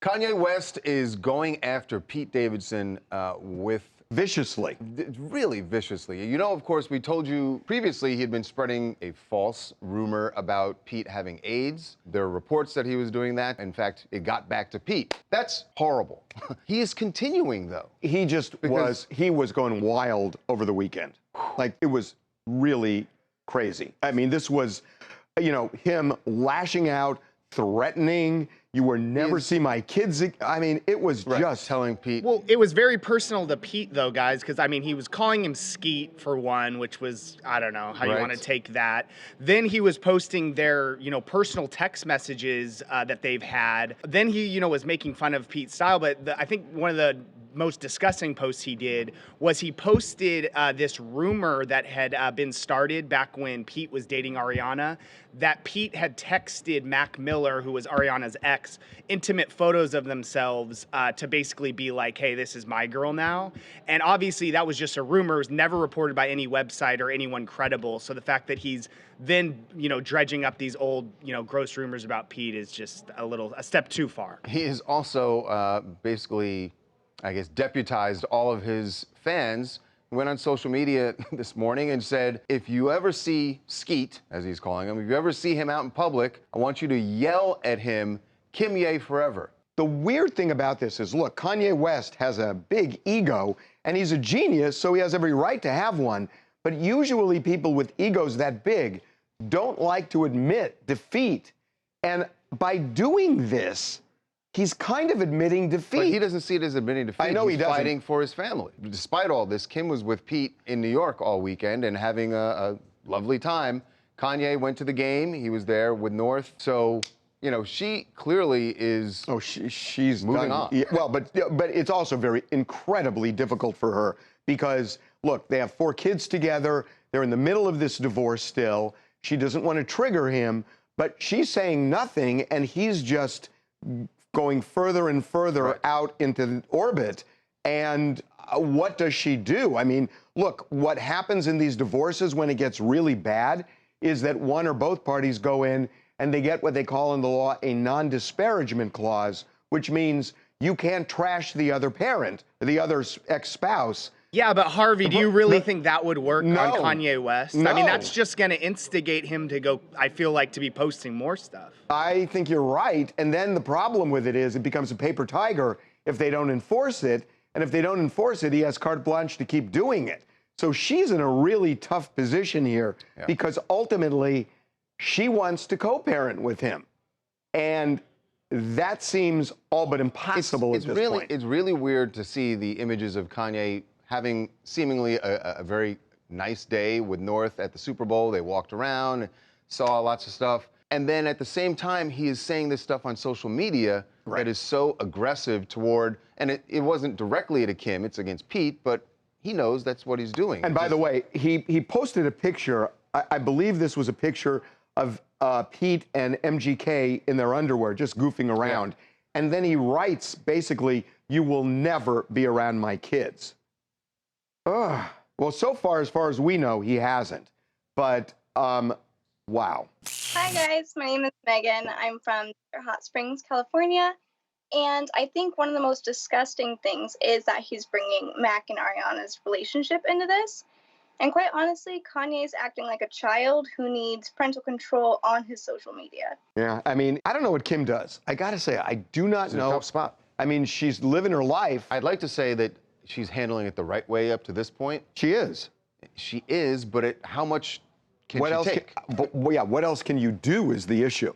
Kanye West is going after Pete Davidson viciously. Really viciously. You know, of course, we told you previously he had been spreading a false rumor about Pete having AIDS. There are reports that he was doing that. In fact, it got back to Pete. That's horrible. He is continuing, though. He was going wild over the weekend. Like, it was really crazy. I mean, this was, you know, him lashing out, threatening. You will never see my kids. I mean, it was just telling Pete. Well, it was very personal to Pete, though, guys, because, I mean, he was calling him Skeet, for one, which was, I don't know how you want to take that. Then he was posting their, you know, personal text messages that they've had. Then he, you know, was making fun of Pete's style. But I think one of the most disgusting posts he did was he posted this rumor that had been started back when Pete was dating Ariana, that Pete had texted Mac Miller, who was Ariana's ex, intimate photos of themselves to basically be like, hey, this is my girl now. And obviously that was just a rumor. It was never reported by any website or anyone credible. So the fact that he's then, you know, dredging up these old, you know, gross rumors about Pete is just a step too far. He is also basically, I guess, deputized all of his fans. He went on social media this morning and said, if you ever see Skeet, as he's calling him, if you ever see him out in public, I want you to yell at him, Kim Ye forever. The weird thing about this is, look, Kanye West has a big ego, and he's a genius, so he has every right to have one. But usually people with egos that big don't like to admit defeat. And by doing this, he's kind of admitting defeat. But he doesn't see it as admitting defeat. I know he doesn't. He's fighting for his family. Despite all this, Kim was with Pete in New York all weekend and having a lovely time. Kanye went to the game. He was there with North. So, you know, she clearly is she's moving on. Yeah, well, but it's also incredibly difficult for her because, look, they have 4 kids together. They're in the middle of this divorce still. She doesn't want to trigger him, but she's saying nothing, and he's just going further and further out into orbit. And what does she do? I mean, look, what happens in these divorces when it gets really bad is that one or both parties go in and they get what they call in the law a non-disparagement clause, which means you can't trash the other parent, the other ex-spouse. Yeah, but Harvey, do you really think that would work on Kanye West? No. I mean, that's just going to instigate him to go, I feel like, to be posting more stuff. I think you're right. And then the problem with it is it becomes a paper tiger if they don't enforce it. And if they don't enforce it, he has carte blanche to keep doing it. So she's in a really tough position here because ultimately she wants to co-parent with him. And that seems all but impossible at this point. It's really weird to see the images of Kanye having seemingly a very nice day with North at the Super Bowl. They walked around, saw lots of stuff. And then at the same time, he is saying this stuff on social media that is so aggressive toward, and it wasn't directly to Kim, it's against Pete, but he knows that's what he's doing. And by the way, he posted a picture, I believe this was a picture of Pete and MGK in their underwear, just goofing around. Yeah. And then he writes, basically, you will never be around my kids. Ugh. Well, so far as we know, he hasn't. But, wow. Hi, guys. My name is Megan. I'm from Hot Springs, California. And I think one of the most disgusting things is that he's bringing Mac and Ariana's relationship into this. And quite honestly, Kanye's acting like a child who needs parental control on his social media. Yeah, I mean, I don't know what Kim does. I gotta say, I do not know. It's a tough spot. I mean, she's living her life. I'd like to say that she's handling it the right way up to this point. She is. She is, but how much can she take? What else can you do is the issue.